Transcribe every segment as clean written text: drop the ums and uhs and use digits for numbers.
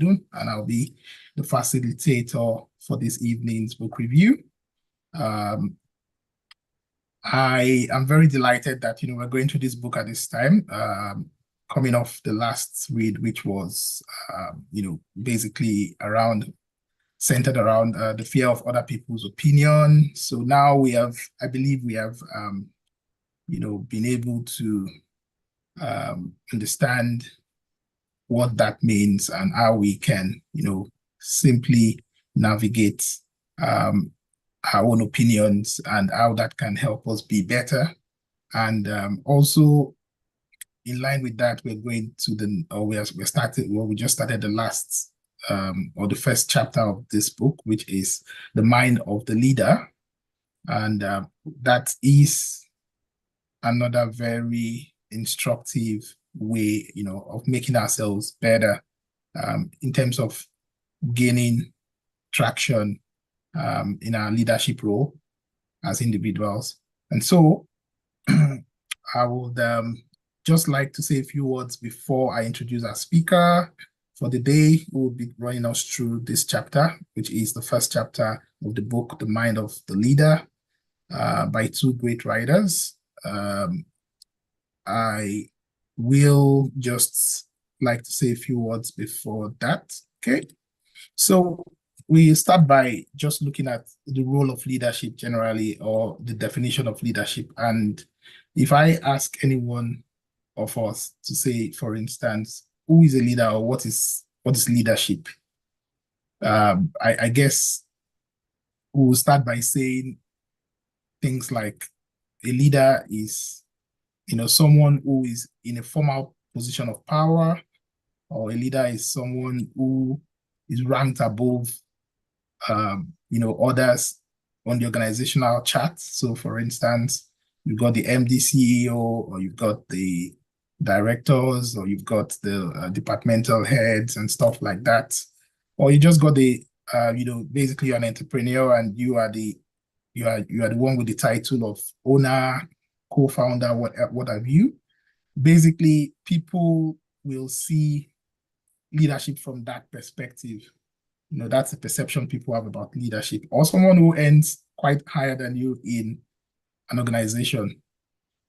and I'll be the facilitator for this evening's book review. I am very delighted that we're going through this book at this time, coming off the last read, which was basically centered around the fear of other people's opinion. So now I believe we have been able to understand what that means and how we can simply navigate our own opinions and how that can help us be better. And also in line with that, we're going to we just started the last or the first chapter of this book, which is The Mind of the Leader. And that is another very instructive way, of making ourselves better in terms of gaining traction in our leadership role as individuals. And so I would just like to say a few words before I introduce our speaker for the day, who will be running us through this chapter, which is the first chapter of the book, The Mind of the Leader, by two great writers. I will just like to say a few words before that. Okay. So we start by just looking at the role of leadership generally, or the definition of leadership. And if I ask anyone of us to say, for instance, who is a leader, or what is leadership? I guess we'll start by saying things like a leader is someone who is in a formal position of power, or a leader is someone who is ranked above others on the organizational chart. So for instance, you've got the MD CEO, or you've got the directors, or you've got the departmental heads and stuff like that. Or you just got the basically you're an entrepreneur, and you are the one with the title of owner, co-founder, what have you. Basically, people will see leadership from that perspective. That's the perception people have about leadership, or someone who earns quite higher than you in an organization.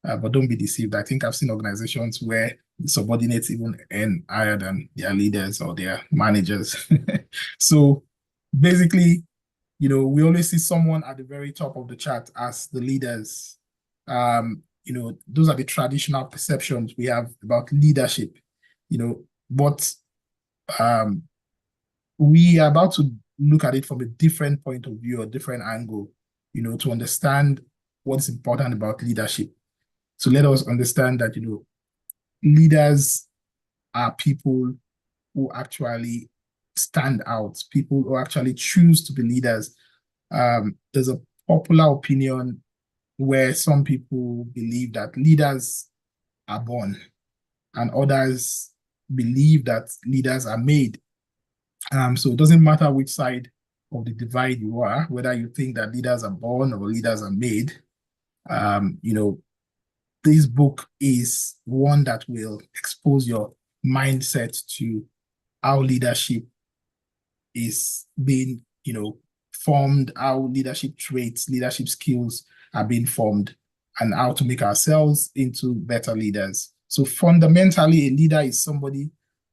But don't be deceived. I think I've seen organizations where the subordinates even earn higher than their leaders or their managers. So basically, we always see someone at the very top of the chart as the leaders. Those are the traditional perceptions we have about leadership, but we are about to look at it from a different point of view, a different angle, to understand what's important about leadership. So let us understand that, leaders are people who actually stand out, people who actually choose to be leaders. There's a popular opinion where some people believe that leaders are born, and others believe that leaders are made. So it doesn't matter which side of the divide you are, whether you think that leaders are born or leaders are made. This book is one that will expose your mindset to how leadership is being, formed, how leadership traits, leadership skills are being formed, and how to make ourselves into better leaders. So fundamentally, a leader is somebody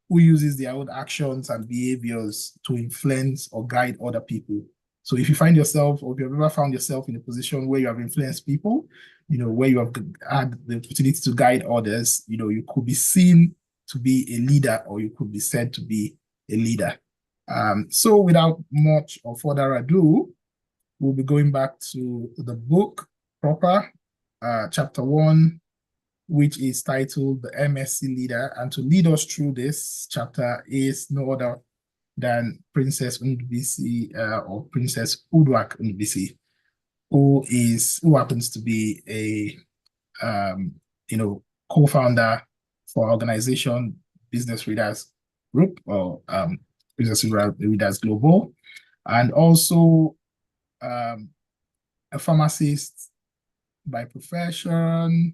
who uses their own actions and behaviors to influence or guide other people. So if you find yourself, or if you've ever found yourself in a position where you have influenced people, where you have had the opportunity to guide others, you could be seen to be a leader, or you could be said to be a leader. So without much or further ado, we'll be going back to the book proper, chapter 1, which is titled The MSC Leader. And to lead us through this chapter is no other than Princess Ndubisi, or Princess Uduak Ndubisi, who happens to be a co-founder for organization Business Readers Group, or Business Readers Global, and also a pharmacist by profession,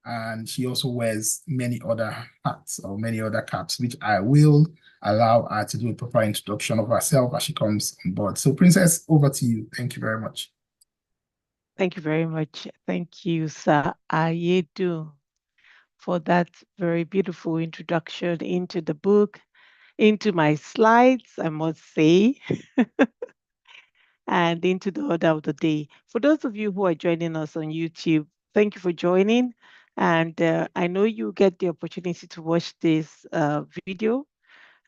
and she also wears many other hats or many other caps, which I will allow her to do a proper introduction of herself as she comes on board. So, Princess, over to you. Thank you very much. Thank you very much. Thank you, Sir Ayedu, for that very beautiful introduction into the book, into my slides, I must say, and into the order of the day. For those of you who are joining us on YouTube, thank you for joining. And I know you get the opportunity to watch this video.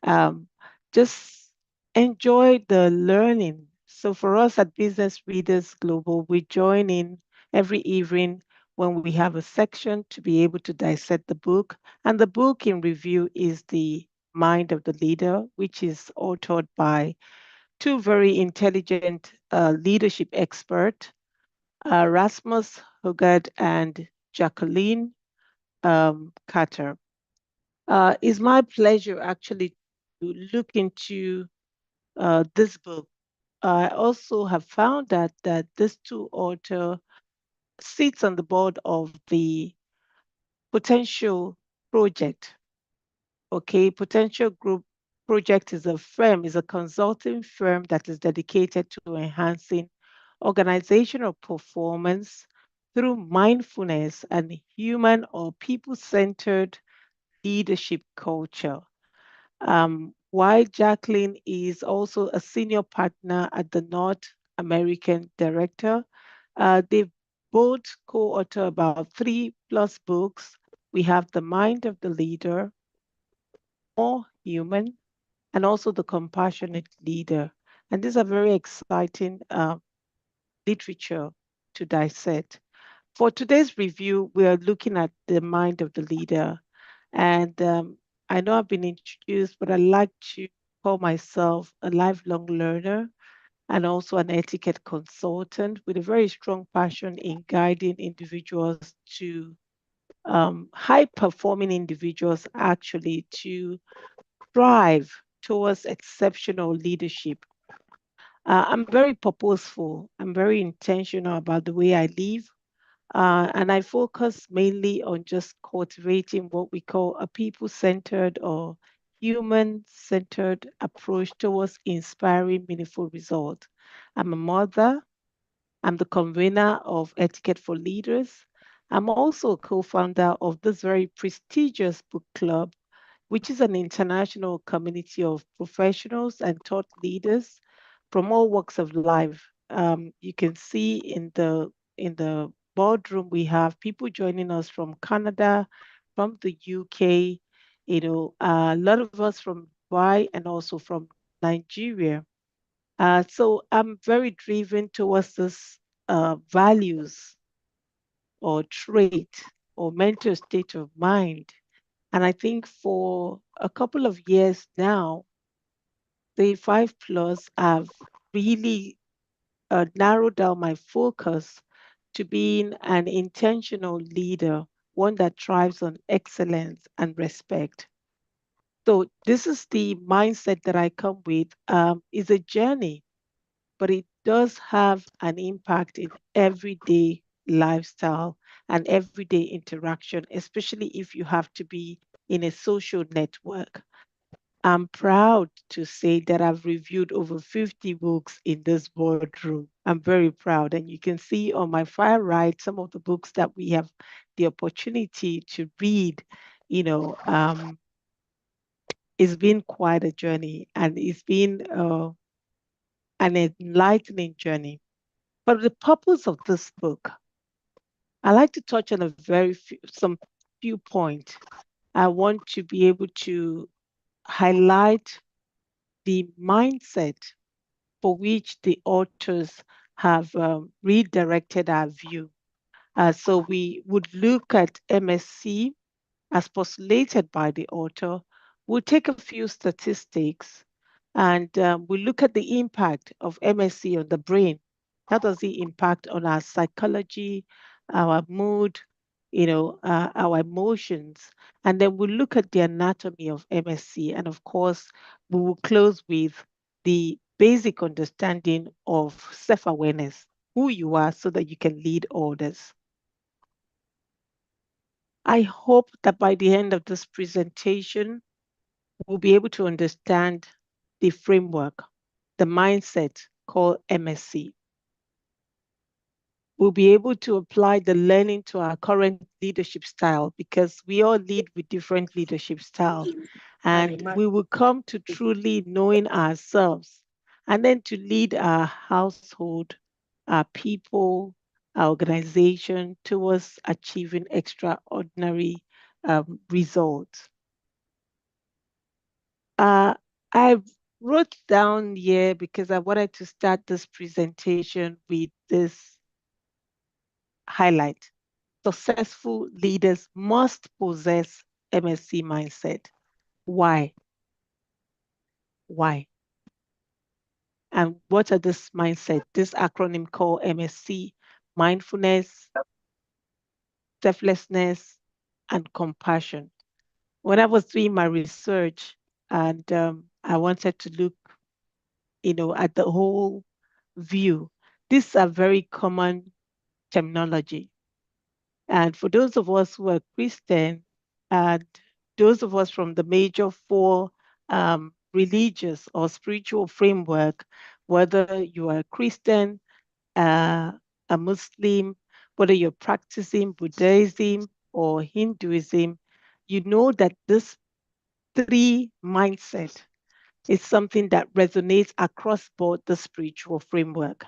Um, just enjoy the learning. So for us at Business Readers Global, we join in every evening when we have a section to be able to dissect the book. And the book in review is The Mind of the Leader, which is authored by two very intelligent leadership experts, Rasmus Hougaard and Jacqueline Carter. It's my pleasure actually to look into this book. I also have found that this two author sits on the board of the Potential Project. Okay, Potential Group Project is a firm, is a consulting firm that is dedicated to enhancing organizational performance through mindfulness and human or people-centered leadership culture. While Jacqueline is also a senior partner at the North American Director. They've both co-author about three plus books. We have The Mind of the Leader, More Human, and also The Compassionate Leader. And these are very exciting literature to dissect. For today's review, we are looking at The Mind of the Leader. And I know I've been introduced, but I like to call myself a lifelong learner and also an etiquette consultant with a very strong passion in guiding individuals to high performing individuals actually to strive towards exceptional leadership. I'm very purposeful. I'm very intentional about the way I live. And I focus mainly on just cultivating what we call a people centered or human centered approach towards inspiring meaningful results. I'm a mother, I'm the convener of Etiquette for Leaders. I'm also a co founder of this very prestigious book club, which is an international community of professionals and thought leaders from all walks of life. You can see in the boardroom we have people joining us from Canada, from the UK, a lot of us from Dubai and also from Nigeria. So I'm very driven towards this values or trait or mental state of mind. And I think for a couple of years now, the 5 plus have really narrowed down my focus to being an intentional leader, one that thrives on excellence and respect. So this is the mindset that I come with. Is a journey, but it does have an impact in everyday lifestyle and everyday interaction, especially if you have to be in a social network. I'm proud to say that I've reviewed over 50 books in this boardroom. I'm very proud. And you can see on my far right some of the books that we have the opportunity to read. You know, it's been quite a journey and it's been an enlightening journey. But the purpose of this book, I like to touch on some few points. I want to be able to highlight the mindset for which the authors have redirected our view. So we would look at MSC as postulated by the author. We'll take a few statistics and we look at the impact of MSC on the brain. How does it impact on our psychology, our mood, our emotions? And then we'll look at the anatomy of MSC. And of course, we will close with the basic understanding of self awareness, who you are, so that you can lead others. I hope that by the end of this presentation, we'll be able to understand the framework, the mindset called MSC. We'll be able to apply the learning to our current leadership style, because we all lead with different leadership style. And we will come to truly knowing ourselves, and then to lead our household, our people, our organization towards achieving extraordinary results. I wrote down here because I wanted to start this presentation with this highlight. Successful leaders must possess MSC mindset. Why? Why? And what are this mindset? This acronym called MSC: mindfulness, selflessness, and compassion. When I was doing my research, and I wanted to look, at the whole view, these are very common terminology. And for those of us who are Christian, and those of us from the major four religious or spiritual framework, whether you are a Christian, uh, a Muslim, whether you're practicing Buddhism or Hinduism, you know that this three mindset is something that resonates across both the spiritual framework.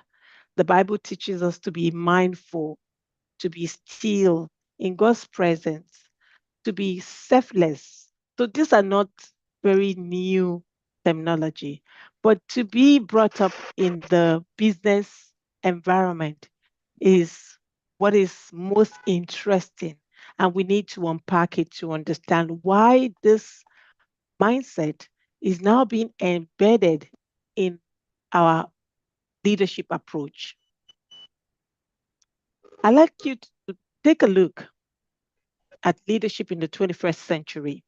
The Bible teaches us to be mindful, to be still in God's presence, to be selfless. So these are not very new terminology, but to be brought up in the business environment is what is most interesting. And we need to unpack it to understand why this mindset is now being embedded in our leadership approach. I'd like you to take a look at leadership in the 21st century.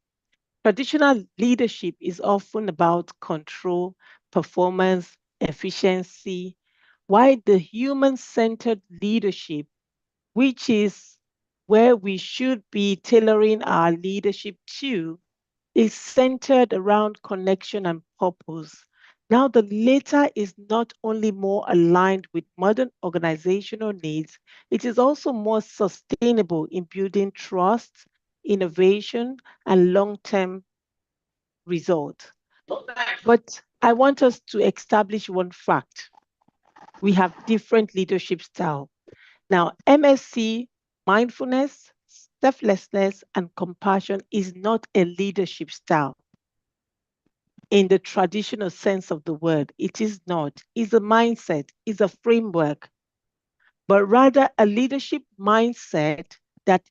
Traditional leadership is often about control, performance, efficiency, while the human centered leadership, which is where we should be tailoring our leadership to, is centered around connection and purpose. Now, the latter is not only more aligned with modern organizational needs, it is also more sustainable in building trust, innovation, and long term results. But I want us to establish one fact: we have different leadership styles. Now, MSC, mindfulness, selflessness, and compassion is not a leadership style in the traditional sense of the word. It is not. It's a mindset, it's a framework, but rather a leadership mindset that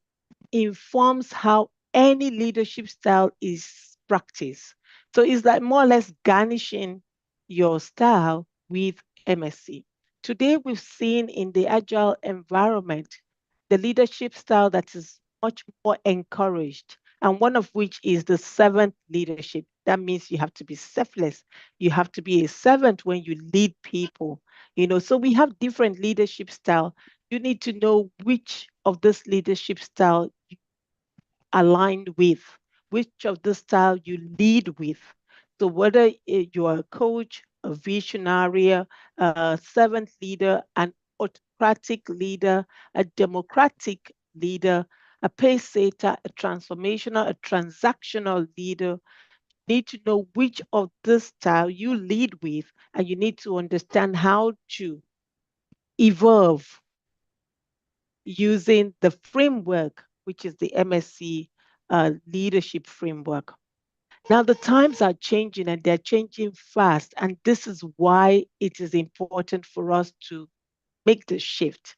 informs how any leadership style is practiced. So it's like more or less garnishing your style with MSC. Today, we've seen in the agile environment the leadership style that is much more encouraged, and one of which is the servant leadership. That means you have to be selfless. You have to be a servant when you lead people. So we have different leadership style. You need to know which of this leadership style aligned with, which of the style you lead with. So whether you are a coach, a visionary, a servant leader, an autocratic leader, a democratic leader, a pace setter, a transformational, a transactional leader, you need to know which of this style you lead with, and you need to understand how to evolve using the framework, which is the MSC leadership framework. Now, the times are changing and they're changing fast. And this is why it is important for us to make the shift.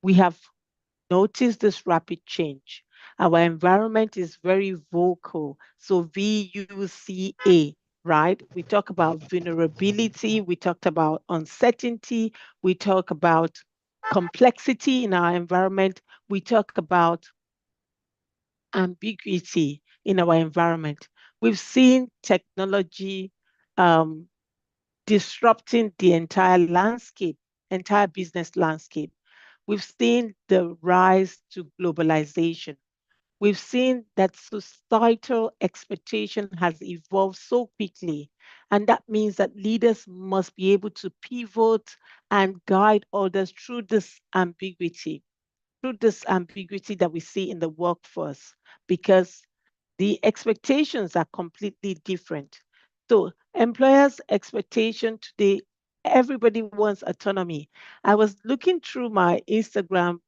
We have noticed this rapid change. Our environment is very vocal. So, VUCA, right? We talk about vulnerability, we talked about uncertainty, we talk about complexity in our environment, we talk about ambiguity in our environment. We've seen technology um, disrupting the entire landscape, entire business landscape. We've seen the rise to globalization. we've seen that societal expectation has evolved so quickly. And that means that leaders must be able to pivot and guide others through this ambiguity that we see in the workforce, because the expectations are completely different. So, employers' expectation today, everybody wants autonomy. I was looking through my Instagram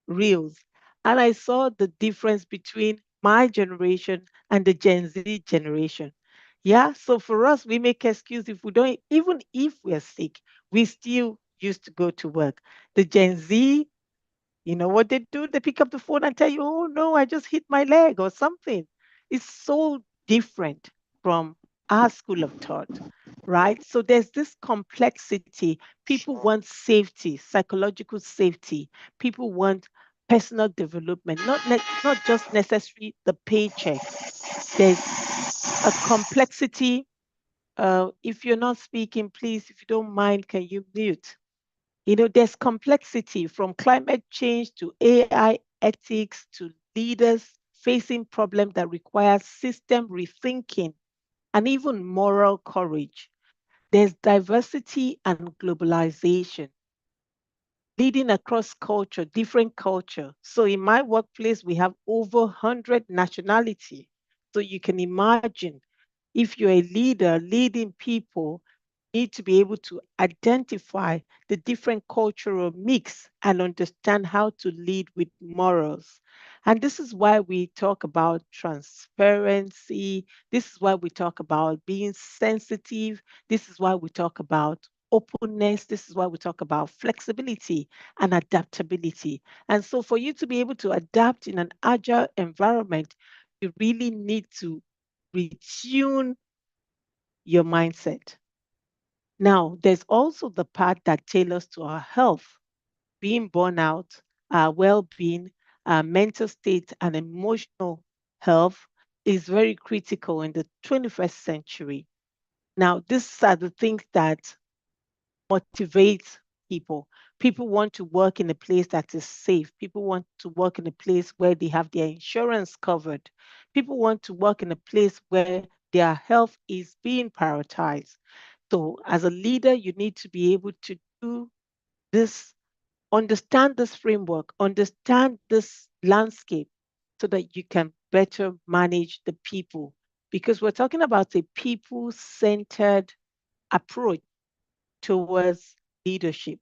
reels, and I saw the difference between my generation and the Gen Z generation. Yeah, so for us, we make excuse if we don't, even if we're sick, we still used to go to work. The Gen Z, you know what they do? They pick up the phone and tell you, oh no, I just hit my leg or something. It's so different from our school of thought, right? So there's this complexity. People want safety, psychological safety. People want personal development, not just necessarily the paychecks. There's a complexity. If you're not speaking, please, if you don't mind, can you mute? There's complexity from climate change to AI ethics to leaders facing problems that require system rethinking and even moral courage. There's diversity and globalization leading across culture, different culture. So in my workplace, we have over 100 nationality. So you can imagine if you're a leader leading people, need to be able to identify the different cultural mix and understand how to lead with morals. And this is why we talk about transparency. This is why we talk about being sensitive. This is why we talk about openness. This is why we talk about flexibility and adaptability. And so, for you to be able to adapt in an agile environment, you really need to retune your mindset. Now, there's also the part that tailors to our health, being burnout, our well being, our mental state, and emotional health is very critical in the 21st century. Now, these are the things that motivate people. People want to work in a place that is safe. People want to work in a place where they have their insurance covered. People want to work in a place where their health is being prioritized. So, as a leader, you need to be able to do this, understand this framework, understand this landscape so that you can better manage the people. Because we're talking about a people centered approach towards leadership.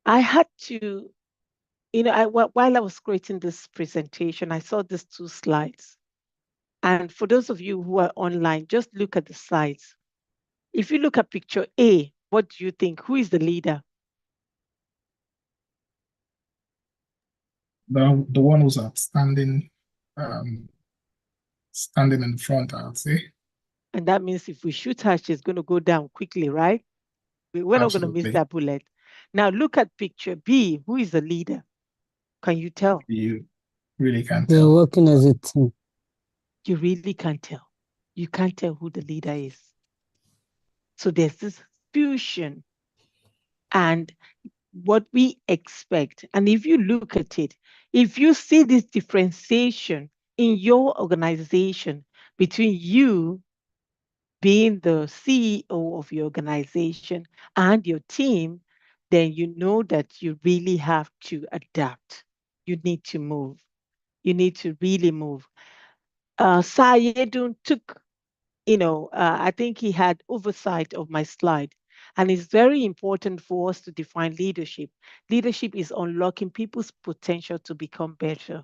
I had to, while I was creating this presentation, I saw these two slides. And for those of you who are online, just look at the slides. If you look at picture A, what do you think? Who is the leader? The one who's um, standing in front, I'd say. And that means if we shoot her, she's going to go down quickly, right? We're not going to miss Absolutely. that bullet. Now look at picture B. Who is the leader? Can you tell? You really can't They're tell. working as a team. You really can't tell. You can't tell who the leader is. So there's this fusion and what we expect. And if you look at it, if you see this differentiation in your organization between you being the CEO of your organization and your team, then you know that you really have to adapt. You need to move. You need to really move. Sayedun took, I think he had oversight of my slide. And it's very important for us to define leadership. Leadership is unlocking people's potential to become better.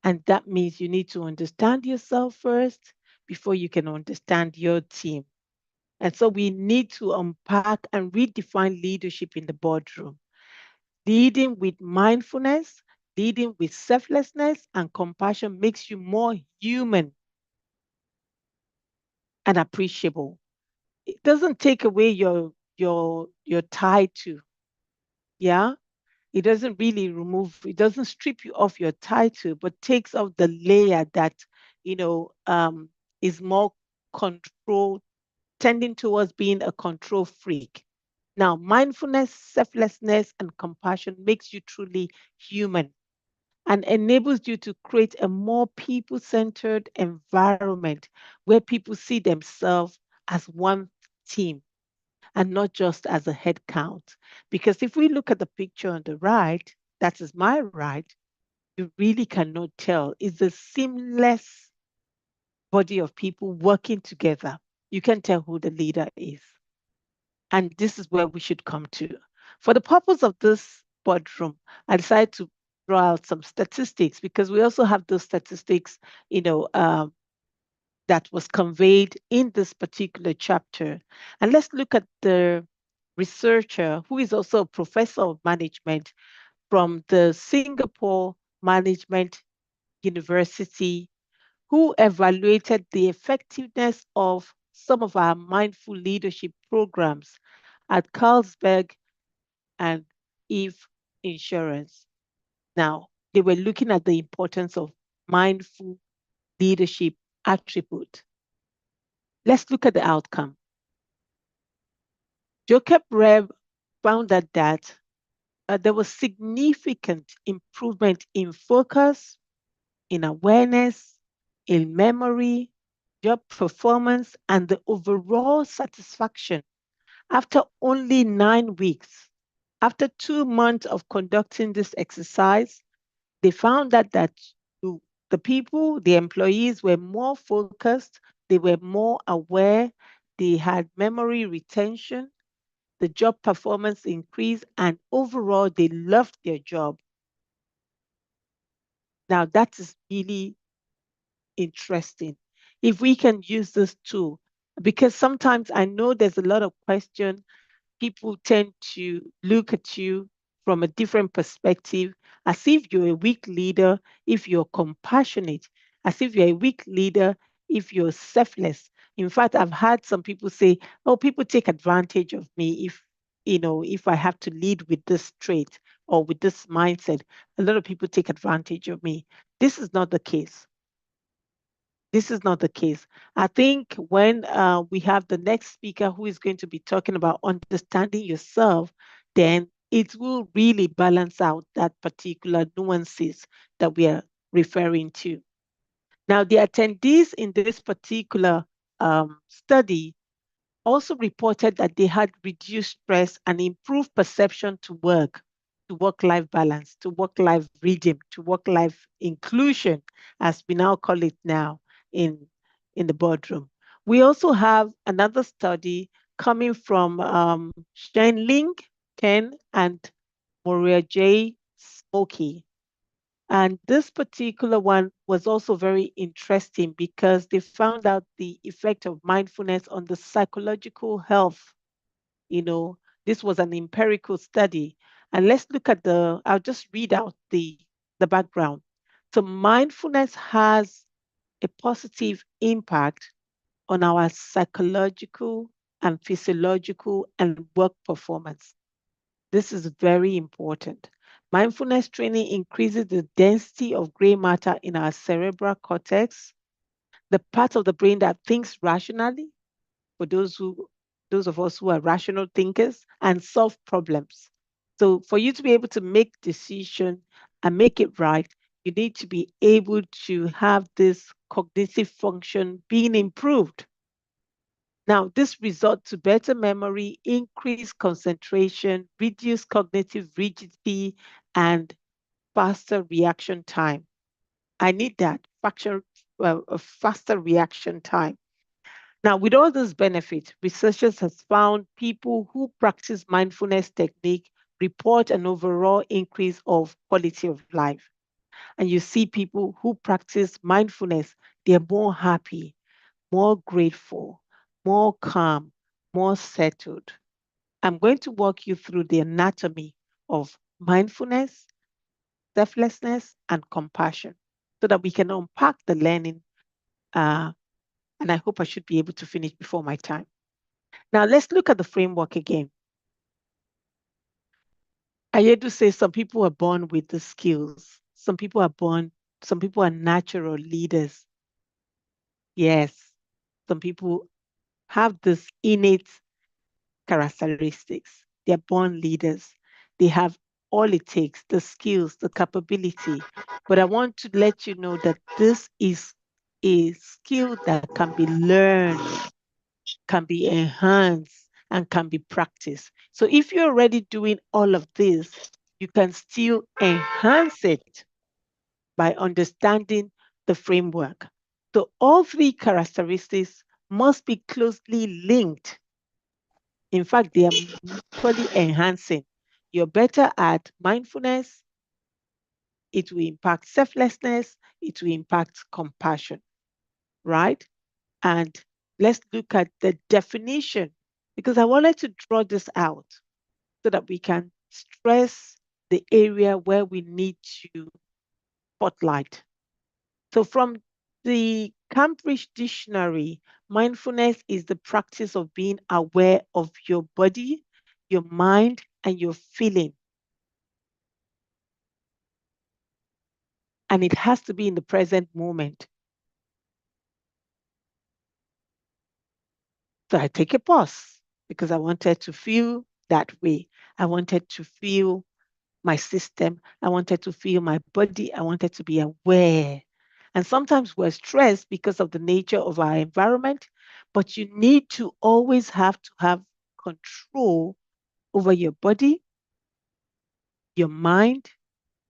And that means you need to understand yourself first before you can understand your team. And so we need to unpack and redefine leadership in the boardroom. Leading with mindfulness, leading with selflessness and compassion makes you more human and appreciable. It doesn't take away your title. Yeah. It doesn't really remove, it doesn't strip you of your title, but takes off the layer that, you know, um, is more control, tending towards being a control freak. Now, mindfulness, selflessness, and compassion makes you truly human. and enables you to create a more people-centered environment where people see themselves as one team and not just as a head count. Because if we look at the picture on the right, that is my right, you really cannot tell. It's a seamless body of people working together. You can tell who the leader is. And this is where we should come to. For the purpose of this boardroom, I decided to draw out some statistics because we also have those statistics, you know, that was conveyed in this particular chapter. And let's look at the researcher who is also a professor of management from the Singapore Management University, who evaluated the effectiveness of some of our mindful leadership programs at Carlsberg and Eve Insurance. Now, they were looking at the importance of mindful leadership attribute. Let's look at the outcome. Jacob Reb found that there was significant improvement in focus, in awareness, in memory, job performance, and the overall satisfaction after only 9 weeks. After 2 months of conducting this exercise, they found that the people, the employees were more focused, they were more aware, they had memory retention, the job performance increased, and overall they loved their job. Now that is really interesting. If we can use this tool, because sometimes I know there's a lot of question, people tend to look at you from a different perspective, as if you're a weak leader if you're compassionate, as if you're a weak leader if you're selfless. In fact, I've had some people say, oh, people take advantage of me if I have to lead with this trait or with this mindset. A lot of people take advantage of me. This is not the case. This is not the case. I think when we have the next speaker who is going to be talking about understanding yourself, then it will really balance out that particular nuances that we are referring to. Now, the attendees in this particular study also reported that they had reduced stress and improved perception to work-life balance, to work-life rhythm, to work-life inclusion, as we now call it now in, in the boardroom. We also have another study coming from Shen Ling, Ken, and Maria J. Smokey. And this particular one was also very interesting because they found out the effect of mindfulness on the psychological health. You know, this was an empirical study. And let's look at I'll just read out the background. So mindfulness has a positive impact on our psychological and physiological and work performance. This is very important. Mindfulness training increases the density of gray matter in our cerebral cortex, the part of the brain that thinks rationally, for those of us who are rational thinkers, and solve problems. So for you to be able to make decision and make it right, you need to be able to have this cognitive function being improved. Now, this results to better memory, increased concentration, reduced cognitive rigidity, and faster reaction time. I need that a faster reaction time. Now, with all those benefits, researchers have found people who practice mindfulness technique report an overall increase of quality of life. And you see people who practice mindfulness, they're more happy, more grateful, more calm, more settled. I'm going to walk you through the anatomy of mindfulness, selflessness, and compassion so that we can unpack the learning. And I hope I should be able to finish before my time. Now, let's look at the framework again. I hear to say some people are born with the skills. Some people are natural leaders. Yes, some people have this innate characteristics. They're born leaders. They have all it takes, the skills, the capability. But I want to let you know that this is a skill that can be learned, can be enhanced, and can be practiced. So if you're already doing all of this, you can still enhance it by understanding the framework. So all three characteristics must be closely linked. In fact, they are mutually enhancing. You're better at mindfulness, it will impact selflessness, it will impact compassion, right? And let's look at the definition, because I wanted to draw this out so that we can stress the area where we need to spotlight. So from the Cambridge Dictionary, mindfulness is the practice of being aware of your body, your mind, and your feeling. And it has to be in the present moment. So I take a pause because I wanted to feel that way. I wanted to feel my system. I wanted to feel my body. I wanted to be aware. And sometimes we're stressed because of the nature of our environment, but you need to always have to have control over your body, your mind,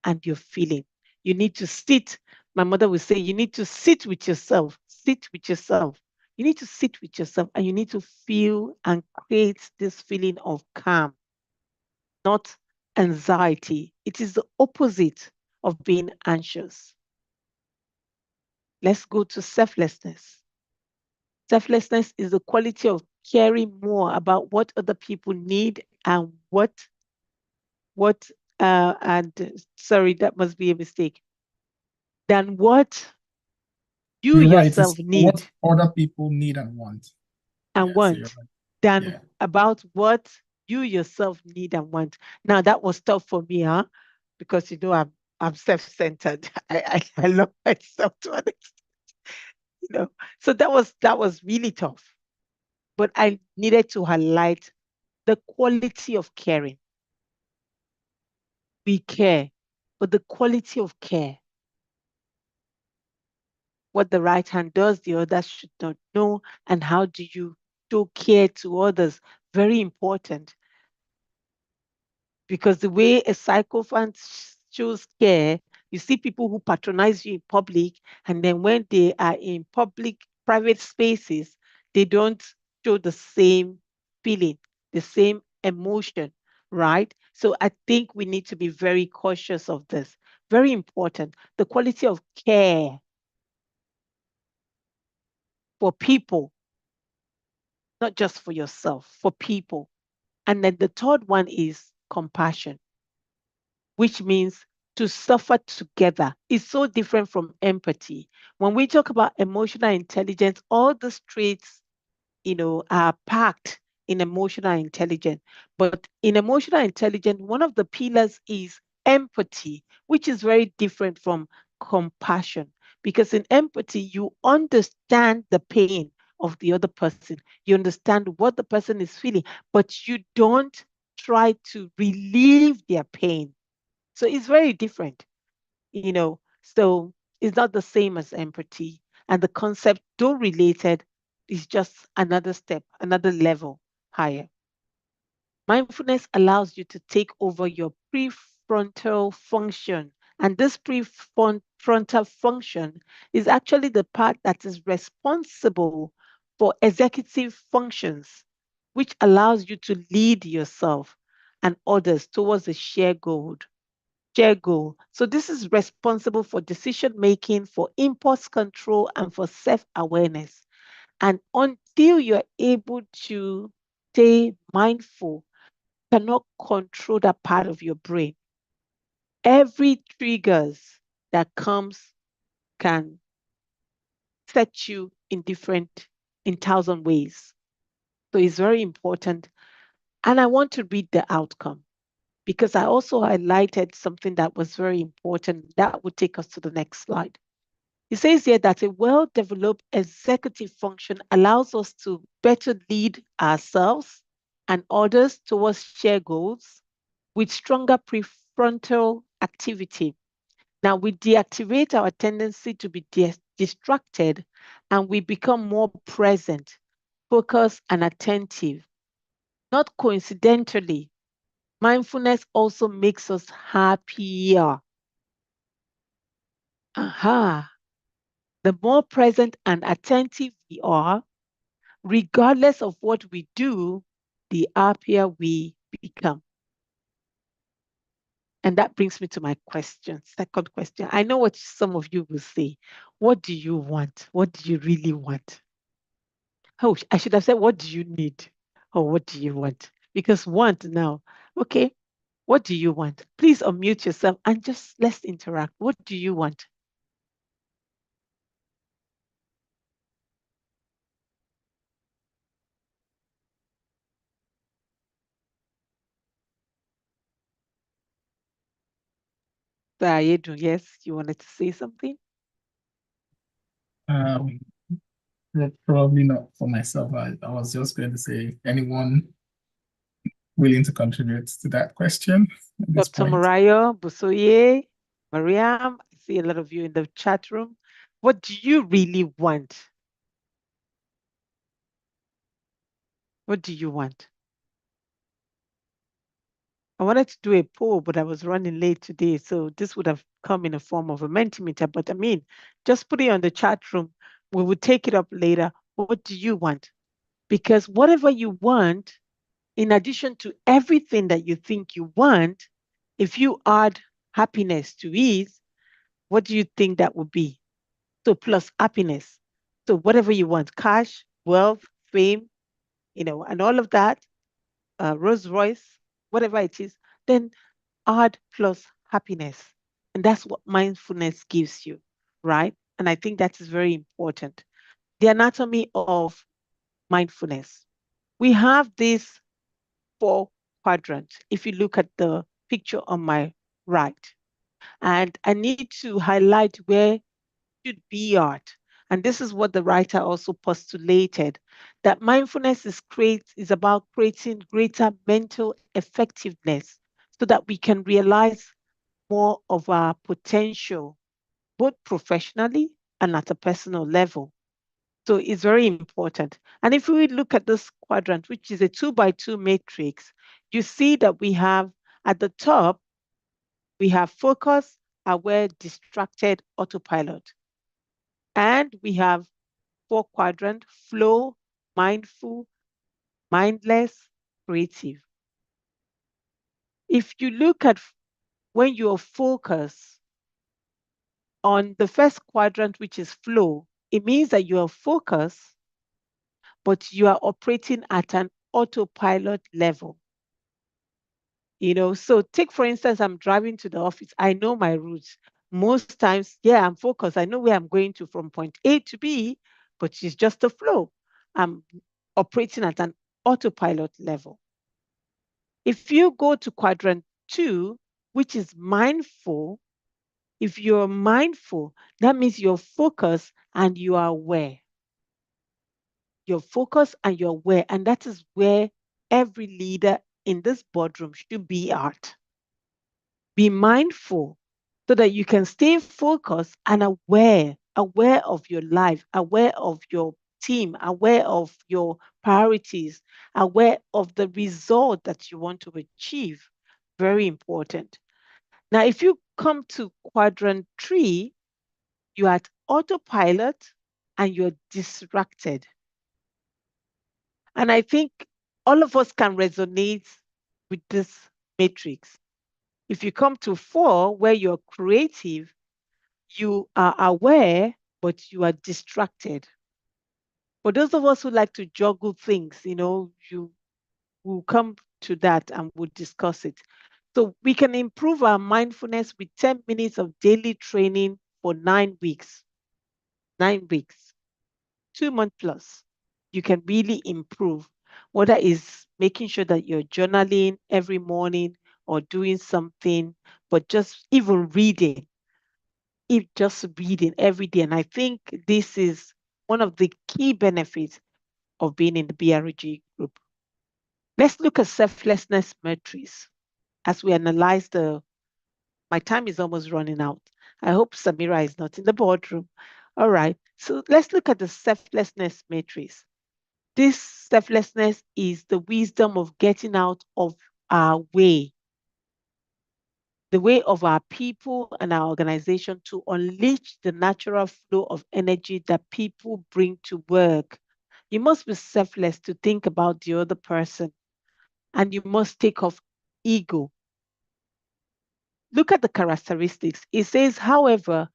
and your feeling. You need to sit. My mother would say, you need to sit with yourself, sit with yourself. You need to sit with yourself and you need to feel and create this feeling of calm, not anxiety. It is the opposite of being anxious. Let's go to selflessness. Selflessness is the quality of caring more about what other people need and what and sorry, that must be a mistake, than what you You're right. It is yourself what need other people need and want. and Yeah, so you're want right. than Yeah. about what you yourself need and want. Now that was tough for me, huh? Because I'm self-centered. I love myself to an extent, you know. So that was really tough. But I needed to highlight the quality of caring. We care, but the quality of care. What the right hand does, the other should not know. And how do you show care to others? Very important. Because the way a psychopath shows care, you see people who patronize you in public, and then when they are in public, private spaces, they don't show the same feeling, the same emotion, right? So I think we need to be very cautious of this. Very important. The quality of care for people, not just for yourself, for people. And then the third one is compassion, which means to suffer together. Is so different from empathy. When we talk about emotional intelligence, all the traits, are packed in emotional intelligence. But in emotional intelligence, one of the pillars is empathy, which is very different from compassion. Because in empathy, you understand the pain of the other person, you understand what the person is feeling, but you don't try to relieve their pain. So it's very different. So it's not the same as empathy. And the concept, though related, is just another step, another level higher. Mindfulness allows you to take over your prefrontal function. And this prefrontal function is actually the part that is responsible for executive functions, which allows you to lead yourself and others towards a shared goal. So this is responsible for decision making, for impulse control, and for self-awareness. And until you're able to stay mindful, cannot control that part of your brain. Every triggers that comes can set you in thousand ways. So it's very important. And I want to read the outcome because I also highlighted something that was very important. That would take us to the next slide. It says here that a well-developed executive function allows us to better lead ourselves and others towards shared goals with stronger prefrontal activity. Now, we deactivate our tendency to be distracted, and we become more present, focused, and attentive. Not coincidentally, mindfulness also makes us happier. Aha. The more present and attentive we are, regardless of what we do, the happier we become. And that brings me to my question, second question. I know what some of you will say. What do you want? What do you really want? Oh, I should have said, what do you need? Or what do you want? Because want now, okay, what do you want? Please unmute yourself and just let's interact. What do you want? Sayedu, yes, you wanted to say something? Probably not for myself. I was just going to say, anyone willing to contribute to that question at this Dr. point? Morayo, Busoye, Mariam, I see a lot of you in the chat room. What do you really want? What do you want? I wanted to do a poll, but I was running late today, so this would have come in a form of a Mentimeter. But I mean, just put it on the chat room. We will take it up later. What do you want? Because whatever you want, in addition to everything that you think you want, if you add happiness to it, what do you think that would be? So plus happiness. So whatever you want, cash, wealth, fame, and all of that, Rolls Royce, whatever it is, then add plus happiness. And that's what mindfulness gives you, right? And I think that is very important. The anatomy of mindfulness. We have these four quadrants. If you look at the picture on my right, and I need to highlight where should be art. And this is what the writer also postulated, that mindfulness is about creating greater mental effectiveness so that we can realize more of our potential, both professionally and at a personal level. So it's very important. And if we look at this quadrant, which is a 2 by 2 matrix, you see that we have at the top, we have focus, aware, distracted, autopilot. And we have 4 quadrant, flow, mindful, mindless, creative. If you look at when you're focused on the first quadrant, which is flow, it means that you are focused, but you are operating at an autopilot level. So take, for instance, I'm driving to the office. I know my routes. Most times, yeah, I'm focused. I know where I'm going to from point A to B, but it's just a flow. I'm operating at an autopilot level. If you go to quadrant 2, which is mindful, if you're mindful, that means you're focused and you are aware. You're focused and you're aware. And that is where every leader in this boardroom should be at. Be mindful so that you can stay focused and aware of your life, aware of your team, aware of your priorities, aware of the result that you want to achieve. Very important. Now, if you come to quadrant 3, you're at autopilot and you're distracted. And I think all of us can resonate with this matrix. If you come to 4, where you're creative, you are aware, but you are distracted. For those of us who like to juggle things, you will come to that and we'll discuss it. So we can improve our mindfulness with 10 minutes of daily training for 9 weeks. 9 weeks, 2 months plus. You can really improve, whether it's making sure that you're journaling every morning or doing something, but just even reading, if just reading every day. And I think this is one of the key benefits of being in the BRG group. Let's look at selflessness metrics as we analyze the My time is almost running out. I hope Samira is not in the boardroom. All right. So let's look at the selflessness matrix. This selflessness is the wisdom of getting out of our way, the way of our people and our organization to unleash the natural flow of energy that people bring to work. You must be selfless to think about the other person, and you must take off ego. Look at the characteristics. It says, however,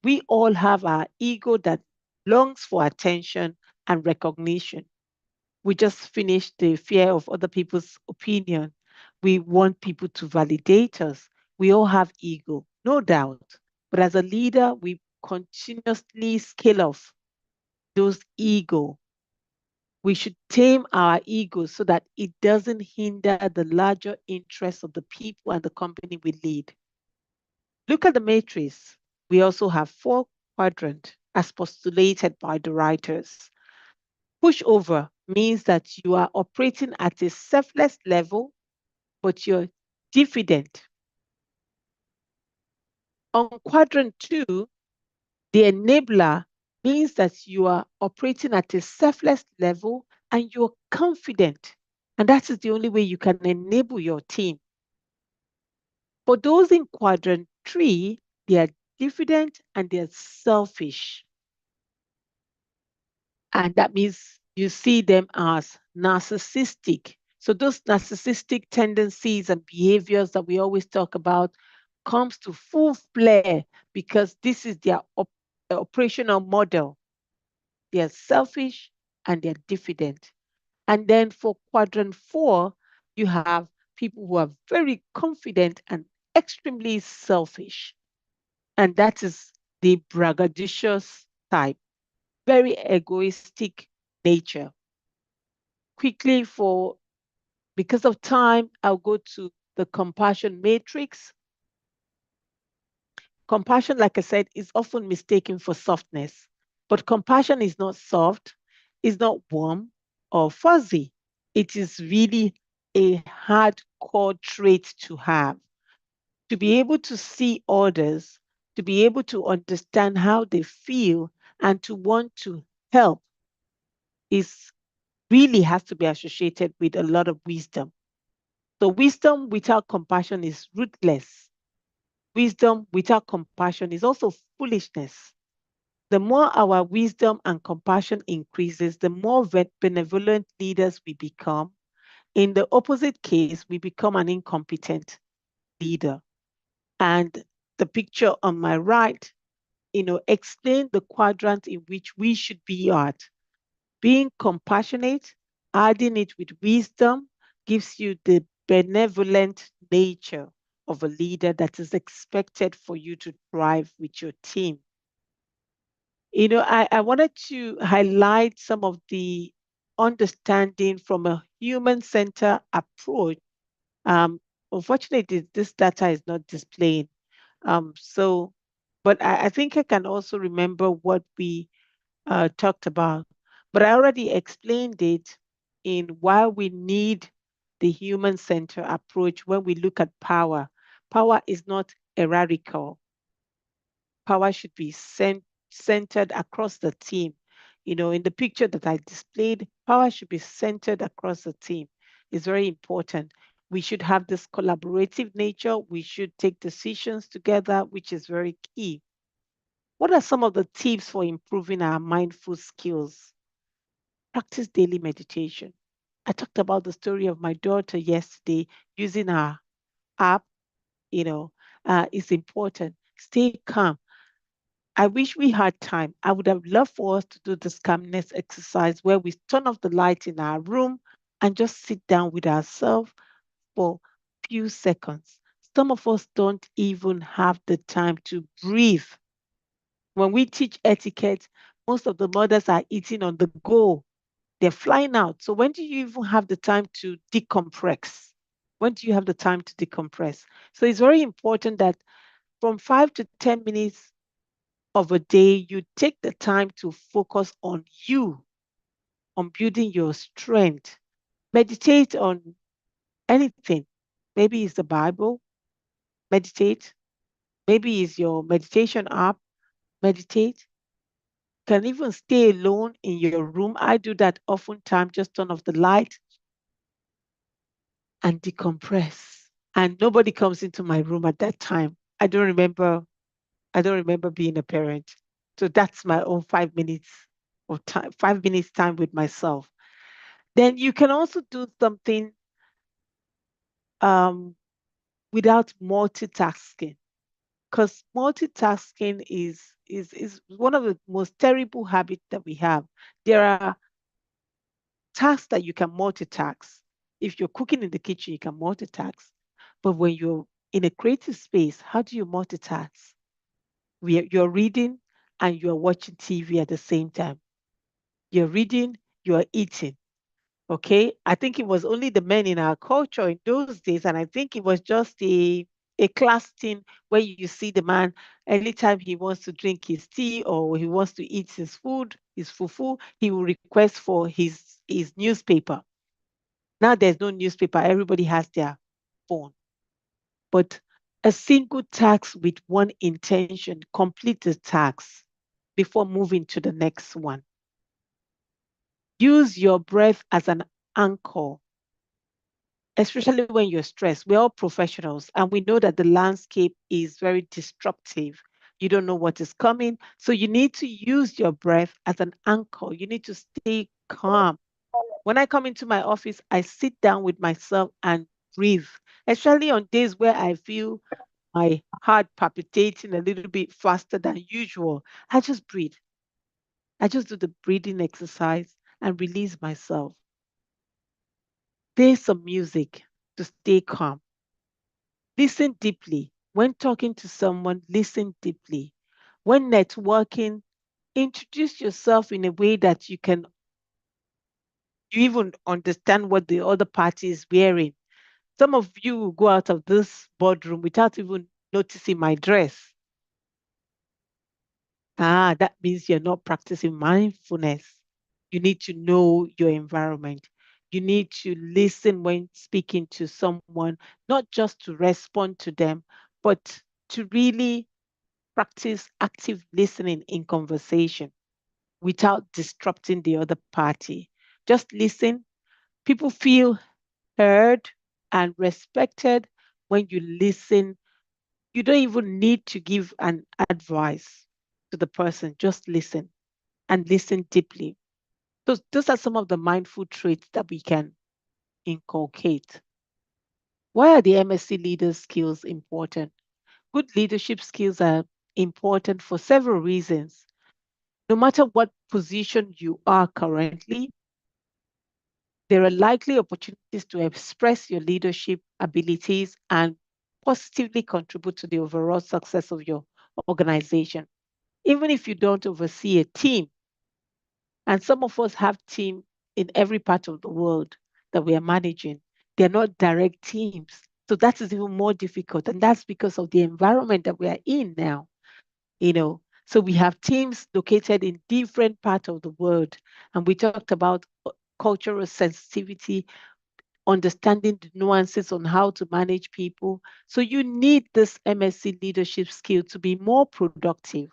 we all have our ego that longs for attention and recognition. We just finished the fear of other people's opinion. We want people to validate us. We all have ego, no doubt. But as a leader, we continuously scale off those ego. We should tame our ego so that it doesn't hinder the larger interests of the people and the company we lead. Look at the matrix. We also have four quadrants as postulated by the writers. Pushover means that you are operating at a selfless level, but you're diffident. On quadrant two, the enabler means that you are operating at a selfless level and you're confident. And that is the only way you can enable your team. For those in quadrant three, they are diffident and they're selfish. And that means you see them as narcissistic. So those narcissistic tendencies and behaviors that we always talk about comes to full flare because this is their operational model. They're selfish and they're diffident. And then for quadrant four, you have people who are very confident and extremely selfish. And that is the braggadocious type, very egoistic nature. Quickly, for because of time, I'll go to the compassion matrix. Compassion, like I said, is often mistaken for softness, but compassion is not soft, is not warm or fuzzy. It is really a hardcore trait to have. To be able to see others, to be able to understand how they feel, and to want to help is really has to be associated with a lot of wisdom. So, wisdom without compassion is ruthless. Wisdom without compassion is also foolishness. The more our wisdom and compassion increases, the more benevolent leaders we become. In the opposite case, we become an incompetent leader. And the picture on my right, explain the quadrant in which we should be at. Being compassionate, adding it with wisdom, gives you the benevolent nature of a leader that is expected for you to thrive with your team. I wanted to highlight some of the understanding from a human-centered approach. Um, Unfortunately, this data is not displaying. But I think I can also remember what we talked about. But I already explained it in why we need the human-centered approach when we look at power. Power is not hierarchical. Power should be centered across the team. In the picture that I displayed, power should be centered across the team. It's very important. We should have this collaborative nature. We should take decisions together, which is very key. What are some of the tips for improving our mindful skills? Practice daily meditation. I talked about the story of my daughter yesterday using our app. It's important. Stay calm. I wish we had time. I would have loved for us to do this calmness exercise where we turn off the light in our room and just sit down with ourselves for a few seconds. Some of us don't even have the time to breathe. When we teach etiquette, most of the mothers are eating on the go. They're flying out. So when do you even have the time to decompress? When do you have the time to decompress? So it's very important that from 5 to 10 minutes of a day, you take the time to focus on you, on building your strength. Meditate on anything. Maybe it's the Bible. Meditate. Maybe it's your meditation app, meditate. Can even stay alone in your room. I do that oftentimes, just turn off the light and decompress. And nobody comes into my room at that time. I don't remember being a parent. So that's my own 5 minutes of time, 5 minutes time with myself. Then you can also do something um, without multitasking, because multitasking is one of the most terrible habits that we have. There are tasks that you can multitask. If you're cooking in the kitchen, you can multitask. But when you're in a creative space, how do you multitask? You're reading and you're watching TV at the same time. You're reading, you're eating. Okay. I think it was only the men in our culture in those days. And I think it was just a class thing where you see the man anytime he wants to drink his tea or he wants to eat his food, his fufu, he will request for his newspaper. Now there's no newspaper, everybody has their phone. But a single task with one intention, complete the task before moving to the next one. Use your breath as an anchor, especially when you're stressed. We're all professionals and we know that the landscape is very disruptive. You don't know what is coming. So you need to use your breath as an anchor. You need to stay calm. When I come into my office, I sit down with myself and breathe, especially on days where I feel my heart palpitating a little bit faster than usual. I just breathe. I just do the breathing exercise and release myself. Play some music to stay calm. Listen deeply. When talking to someone, listen deeply. When networking, introduce yourself in a way that you even understand what the other party is wearing. Some of you will go out of this boardroom without even noticing my dress. That means you're not practicing mindfulness. You need to know your environment. You need to listen when speaking to someone, not just to respond to them, but to really practice active listening in conversation without disrupting the other party. Just listen. People feel heard and respected when you listen. You don't even need to give an advice to the person, just listen and listen deeply. Those are some of the mindful traits that we can inculcate. Why are the MSC leader skills important? Good leadership skills are important for several reasons. No matter what position you are currently, there are likely opportunities to express your leadership abilities and positively contribute to the overall success of your organization. Even if you don't oversee a team, and some of us have team in every part of the world that we are managing, they're not direct teams. So that is even more difficult. And that's because of the environment that we are in now, you know. So we have teams located in different parts of the world. And we talked about cultural sensitivity, understanding the nuances on how to manage people. So you need this MSc leadership skill to be more productive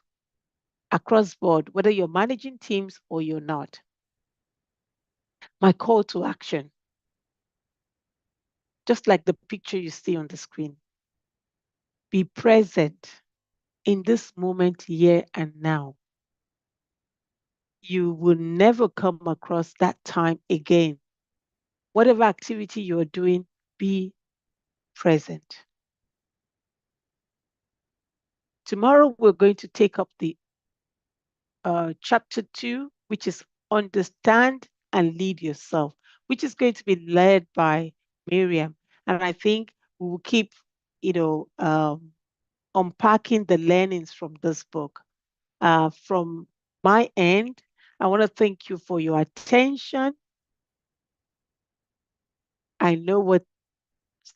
across board, whether you're managing teams or you're not. My call to action, just like the picture you see on the screen, be present in this moment, here and now. You will never come across that time again. Whatever activity you're doing, be present. Tomorrow, we're going to take up the chapter 2, which is understand and lead yourself, which is going to be led by Miriam. And I think we will keep, you know, unpacking the learnings from this book. From my end, I want to thank you for your attention. I know what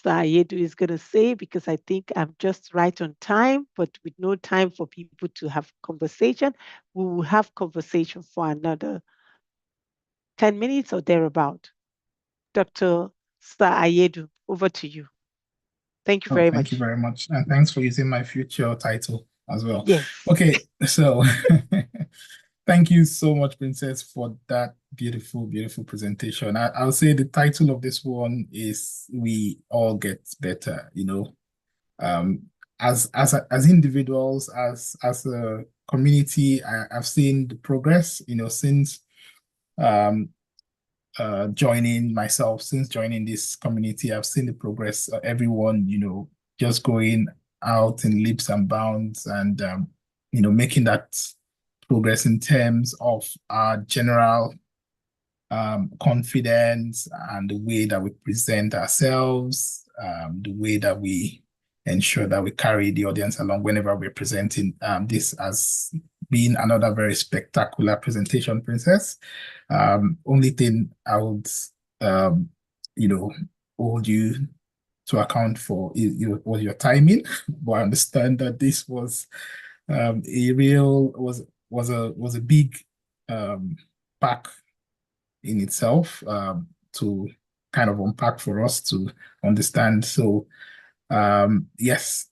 Sayedu is going to say because I think I'm just right on time, but with no time for people to have conversation. We will have conversation for another 10 minutes or thereabout. Dr. Sayedu, over to you. Thank you Oh, very thank you much. very much. And thanks for using my future title as well. Yes. Okay, so thank you so much, Princess, for that beautiful, beautiful presentation. I'll say the title of this one is We All Get Better, Um, as individuals, as a community, I've seen the progress, since um since joining this community. I've seen the progress. Everyone, just going out in leaps and bounds, and making that progress in terms of our general confidence and the way that we present ourselves, the way that we ensure that we carry the audience along whenever we're presenting. This has been another very spectacular presentation, Princess. Only thing I would, um, you know, hold you to account for was your timing, but I understand that this was a real was a big pack in itself, to kind of unpack for us to understand. So, yes,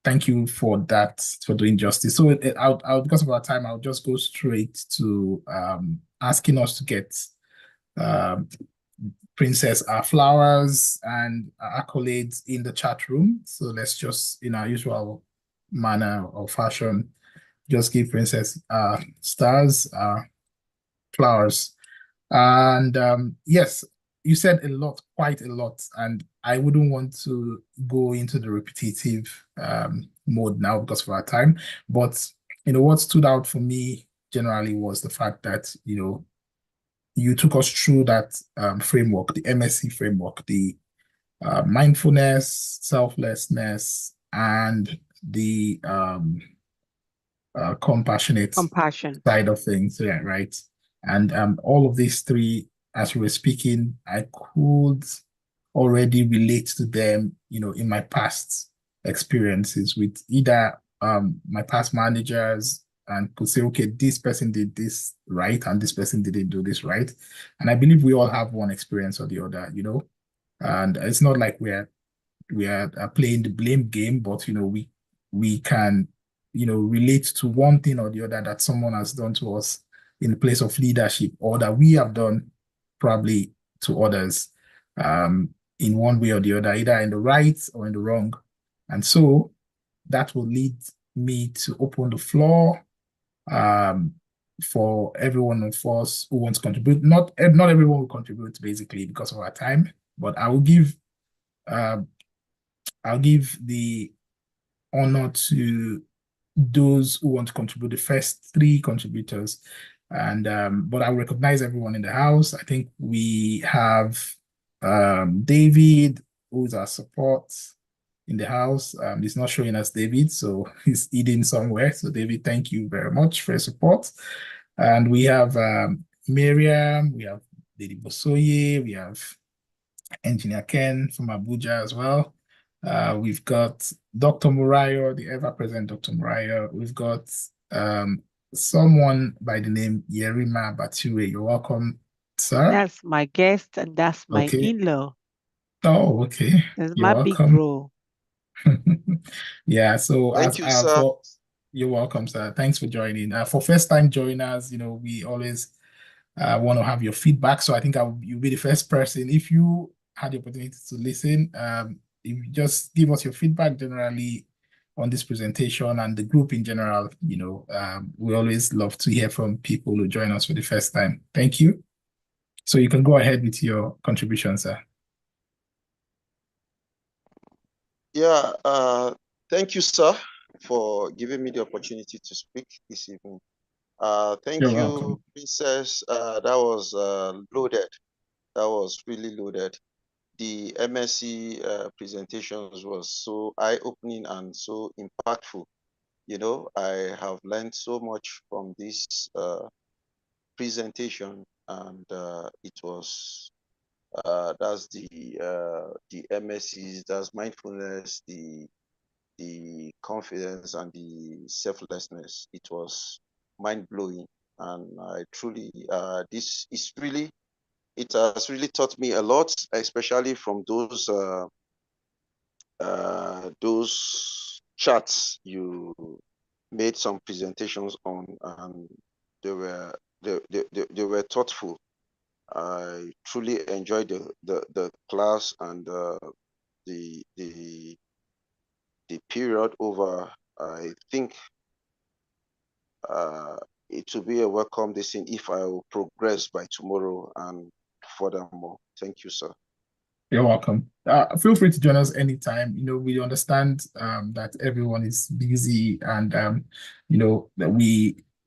thank you for that, for doing justice. So, because of our time, I'll just go straight to asking us to get um, Princess our flowers and accolades in the chat room. So let's just, in our usual manner or fashion, just give Princess stars, flowers. And yes, you said a lot, quite a lot, and I wouldn't want to go into the repetitive mode now because of our time. But what stood out for me generally was the fact that you took us through that framework, the MSC framework, the mindfulness, selflessness, and the compassionate Compassion. side of things. Yeah, right. And all of these three, as we were speaking, I could already relate to them, in my past experiences with either my past managers, and could say, okay, this person did this right and this person didn't do this right. And I believe we all have one experience or the other. And it's not like we are playing the blame game, but we can relate to one thing or the other that someone has done to us in the place of leadership, or that we have done probably to others, in one way or the other, either in the right or in the wrong. And so that will lead me to open the floor um, for every one of us who wants to contribute. Not everyone will contribute, basically, because of our time, but um, I'll give the honor to those who want to contribute, the first three contributors. And but I recognize everyone in the house. I think we have David, who's our support in the house. He's not showing us David, so he's eating somewhere. So David, thank you very much for your support. And we have Miriam, we have Lady Bosoye, we have Engineer Ken from Abuja as well. We've got Dr. Murayo, the ever-present Dr. Murayo. We've got someone by the name Yerima Bature. You're welcome, sir. That's my guest, and that's my Okay. in-law. Oh, okay. That's You're my big welcome. bro. Yeah, so Thank as you, sir. for you're welcome, sir. Thanks for joining. For first-time joiners, we always want to have your feedback. So I think you'll be the first person. If you had the opportunity to listen, if you just give us your feedback generally on this presentation and the group in general. We always love to hear from people who join us for the first time. Thank you. So you can go ahead with your contribution, sir. Yeah, thank you, sir, for giving me the opportunity to speak this evening. You're Thank you, welcome. Princess. That was loaded. That was really loaded. The MSc presentations was so eye-opening and so impactful. I have learned so much from this presentation, and it was that's the MSCs, that's mindfulness, the confidence and the selflessness. It was mind blowing, and I truly it has really taught me a lot, especially from those those charts you made some presentations on, and they were thoughtful. I truly enjoyed the class and the period over. I think it will be a welcome decision if I will progress by tomorrow and furthermore. Thank you, sir. You're welcome. Feel free to join us anytime. We understand that everyone is busy, and that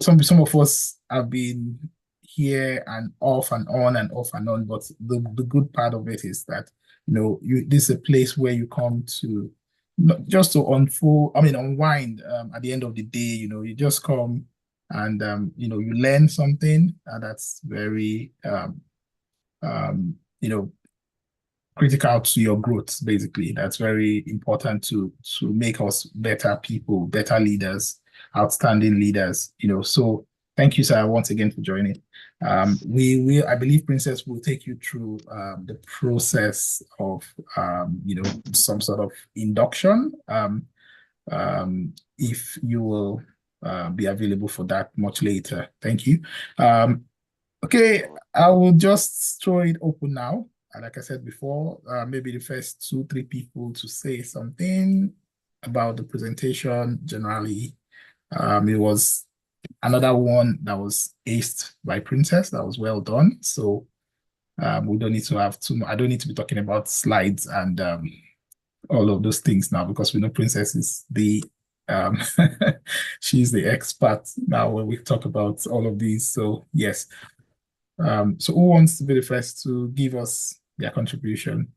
some of us have been here and off and on and off and on. But the good part of it is that this is a place where you come to not just to unwind. At the end of the day, you just come and you learn something, and that's very critical to your growth. Basically, that's very important to make us better people, better leaders, outstanding leaders. So thank you, sir, once again for joining. I believe Princess will take you through the process of some sort of induction. If you will be available for that much later. Thank you. Okay, I will just throw it open now. Like I said before, maybe the first 2-3 people to say something about the presentation. Generally, it was another one that was aced by Princess. That was well done. So we don't need to have I don't need to be talking about slides and all of those things now, because we know Princess is the she's the expert now when we talk about all of these. So yes. So who wants to be the first to give us their contribution?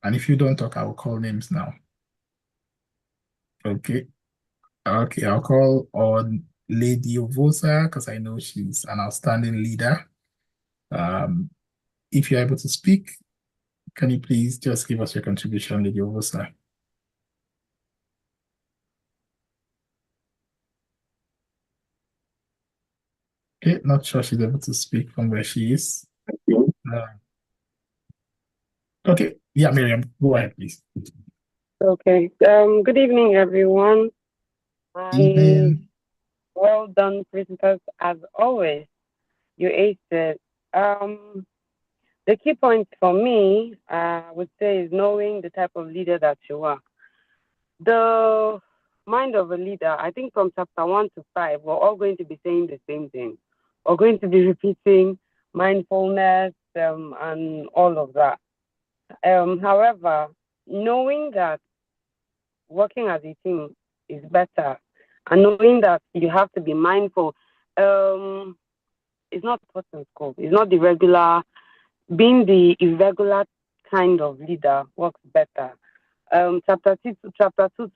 And if you don't talk, I will call names now. Okay. Okay, I'll call on Lady Ovosa because I know she's an outstanding leader. If you're able to speak, can you please just give us your contribution, Lady Ovosa? Okay, not sure she's able to speak from where she is. Okay, yeah, Miriam, go ahead, please. Okay. Good evening, everyone. Evening. Well done, Princess, as always. You aced it. The key point for me, I would say, is knowing the type of leader that you are. The mind of a leader, I think from chapter 1 to 5, we're all going to be saying the same thing. We're going to be repeating mindfulness and all of that. However, knowing that working as a team is better, and knowing that you have to be mindful, it's not taught in school. It's not the regular. Being the irregular kind of leader works better. Chapter 2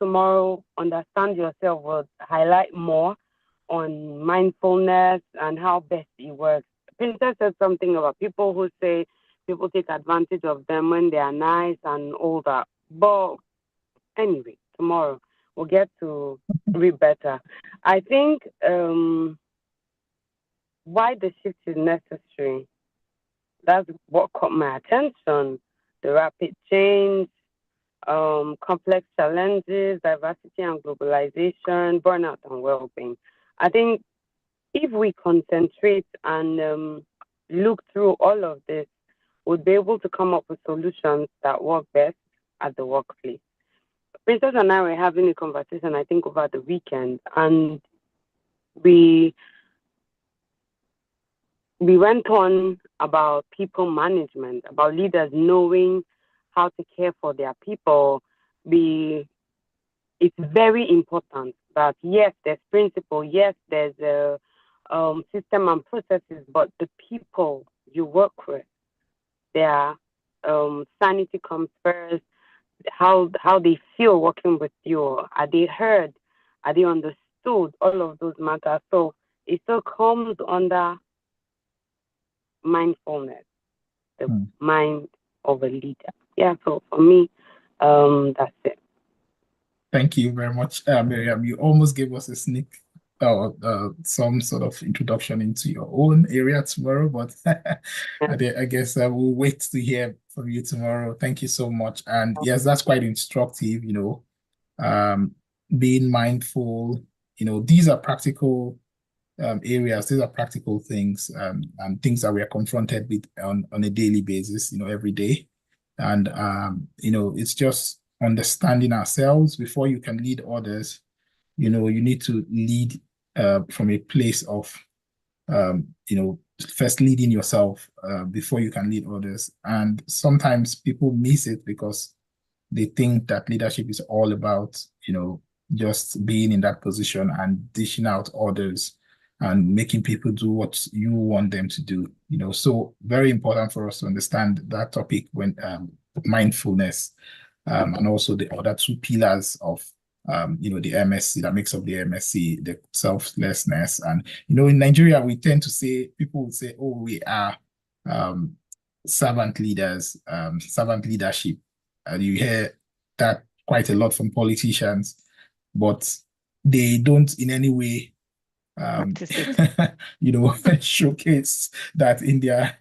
tomorrow, understand yourself, will highlight more on mindfulness and how best it works. Princess said something about people who say people take advantage of them when they are nice and all that. But anyway, tomorrow we'll get to read better. I think why the shift is necessary. That's what caught my attention. The rapid change, complex challenges, diversity and globalization, burnout and well-being. I think if we concentrate and look through all of this, we'll be able to come up with solutions that work best at the workplace. Princess and I were having a conversation, I think, over the weekend, and we went on about people management, about leaders knowing how to care for their people. It's very important that, yes, there's principle, yes, there's a system and processes, but the people you work with, their sanity comes first, how they feel working with you. Are they heard? Are they understood? All of those matters. So it still comes under mindfulness, the mind of a leader. Yeah, so for me, that's it. Thank you very much, Miriam. You almost gave us a sneak some sort of introduction into your own area tomorrow, but I guess we'll wait to hear from you tomorrow. Thank you so much. And yes, that's quite instructive, being mindful, these are practical areas, these are practical things, and things that we are confronted with on a daily basis, every day. And, it's just understanding ourselves before you can lead others. You need to lead from a place of, first leading yourself before you can lead others. And sometimes people miss it because they think that leadership is all about, just being in that position and dishing out orders and making people do what you want them to do. So very important for us to understand that topic when mindfulness, and also the other two pillars of the MSC that makes up the MSC, the selflessness. And in Nigeria, we tend to say, people would say, oh, we are servant leaders, servant leadership. And you hear that quite a lot from politicians, but they don't in any way showcase that in their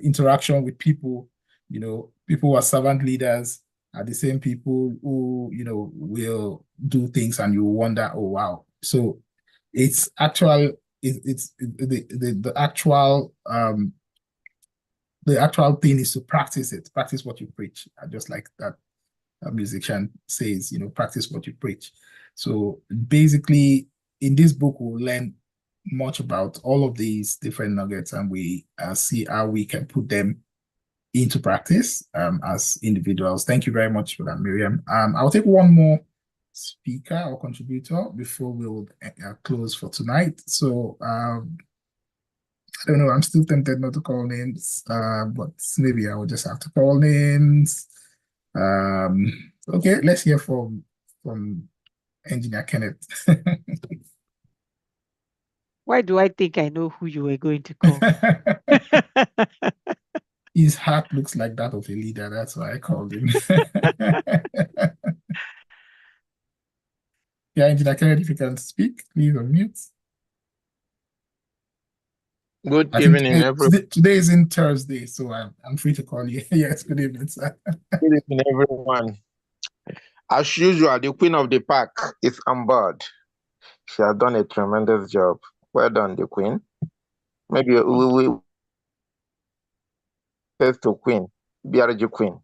interaction with people. People who are servant leaders are the same people who will do things and you wonder, oh wow. So it's actual, it's the actual the actual thing is to practice it, practice what you preach. Just like that musician says, practice what you preach. So basically, in this book, we'll learn much about all of these different nuggets, and we see how we can put them into practice as individuals. Thank you very much for that, Miriam. I'll take one more speaker or contributor before we'll close for tonight. So I don't know, I'm still tempted not to call names, but maybe I will just have to call names. Okay, let's hear from Engineer Kenneth. Why do I think I know who you were going to call? His heart looks like that of a leader. That's why I called him. Yeah, Engineer Kenneth, if you can speak, please unmute. Good evening, everyone. Today is in Thursday, so I'm free to call you. Yes, good evening, sir. Good evening, everyone. As usual, the queen of the pack is on board. She has done a tremendous job. Well done, the queen. Maybe we will first to queen, BRG queen.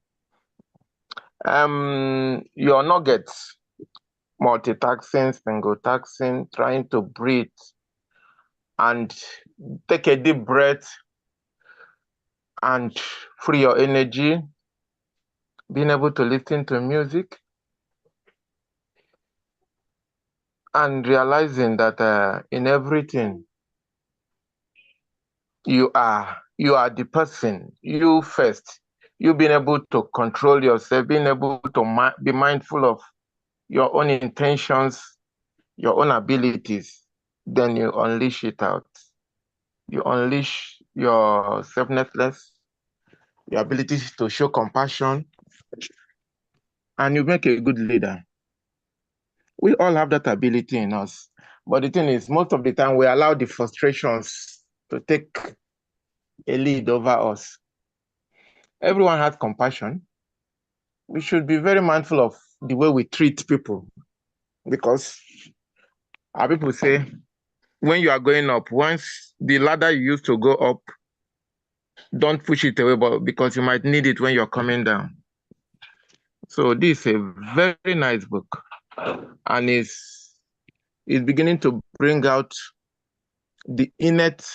Your nuggets, multitasking, single taxing, trying to breathe and take a deep breath and free your energy, being able to listen to music, and realizing that in everything you are the person, you first, you being able to control yourself, being able to be mindful of your own intentions, your own abilities, then you unleash it out. You unleash your selflessness, your ability to show compassion, and you make a good leader. We all have that ability in us. But the thing is, most of the time, we allow the frustrations to take a lead over us. Everyone has compassion. We should be very mindful of the way we treat people, because our people say, when you are going up, once the ladder you used to go up, don't push it away, but because you might need it when you're coming down. So this is a very nice book, and it's beginning to bring out the innate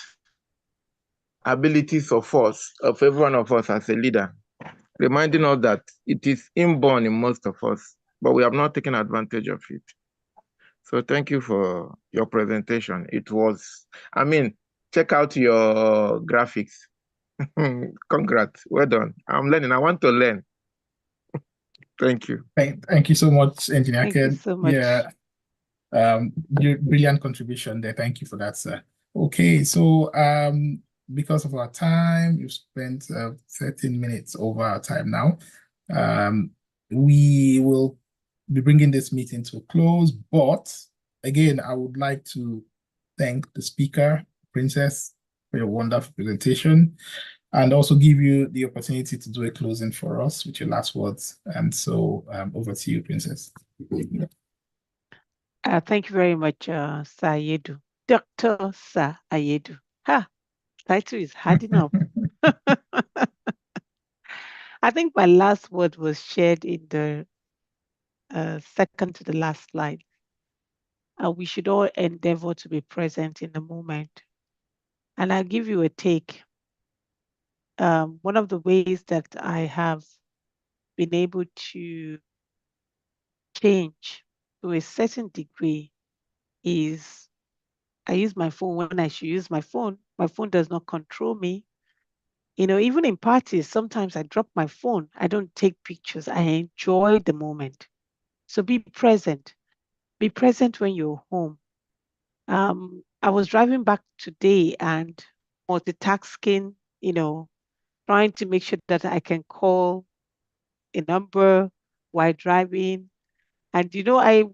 abilities of us, of every one of us as a leader, reminding us that it is inborn in most of us, but we have not taken advantage of it. So thank you for your presentation. It was, check out your graphics. Congrats, well done. I'm learning, I want to learn. Thank you. Thank you so much, Engineer Ken. Thank you so much. Yeah, brilliant contribution there. Thank you for that, sir. Okay, so because of our time, you've spent 13 minutes over our time now. We will be bringing this meeting to a close, but again, I would like to thank the speaker, Princess, for your wonderful presentation, and also give you the opportunity to do a closing for us with your last words. And so over to you, Princess. Thank you very much, Sayedu. Dr. Sayedu. Ha, title is hard enough. I think my last word was shared in the second to the last slide. We should all endeavor to be present in the moment. And I'll give you a take. One of the ways that I have been able to change to a certain degree is I use my phone when I should use my phone. My phone does not control me. Even in parties, sometimes I drop my phone. I don't take pictures. I enjoy the moment. So be present. Be present when you're home. I was driving back today and multitasking, trying to make sure that I can call a number while driving. And I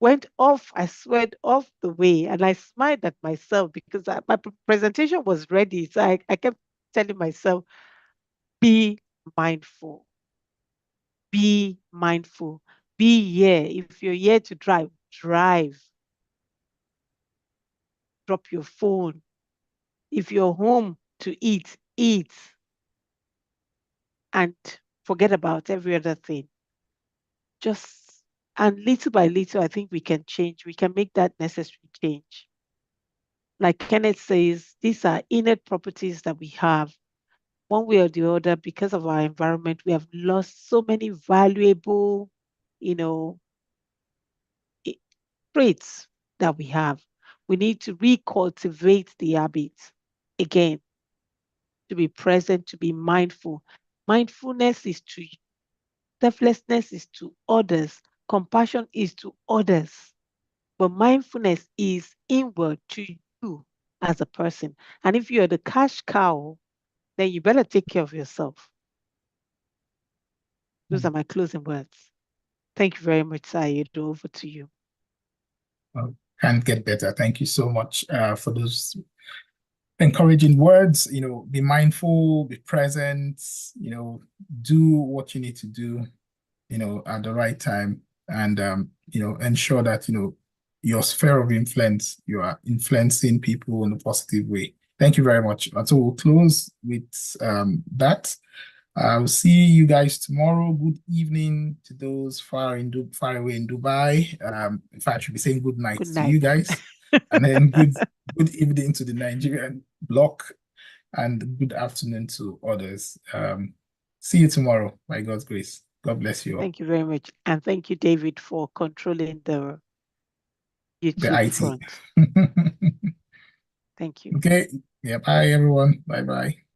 I sweat off the way and I smiled at myself because my presentation was ready. So I kept telling myself, be mindful, be mindful, be here. If you're here to drive, drive, drop your phone. If you're home to eat, eat, and forget about every other thing. And little by little, I think we can change. We can make that necessary change. Like Kenneth says, these are innate properties that we have. One way or the other, because of our environment, we have lost so many valuable, traits that we have. We need to recultivate the habits again, to be present, to be mindful. Mindfulness is to you. Selflessness is to others. Compassion is to others. But mindfulness is inward to you as a person. And if you're the cash cow, then you better take care of yourself. Those are my closing words. Thank you very much, Sayed. Over to you. Can't get better. Thank you so much for those encouraging words. Be mindful, be present, do what you need to do, at the right time, and ensure that your sphere of influence, you are influencing people in a positive way. Thank you very much. So we'll close with that. I'll see you guys tomorrow. Good evening to those far away in Dubai. In fact, I should be saying good night to you guys, and then good evening to the Nigerian block, and good afternoon to others. See you tomorrow, by God's grace. God bless you all. Thank you very much, and thank you, David, for controlling the YouTube front. Thank you. Okay. Yeah. Bye, everyone. Bye-bye.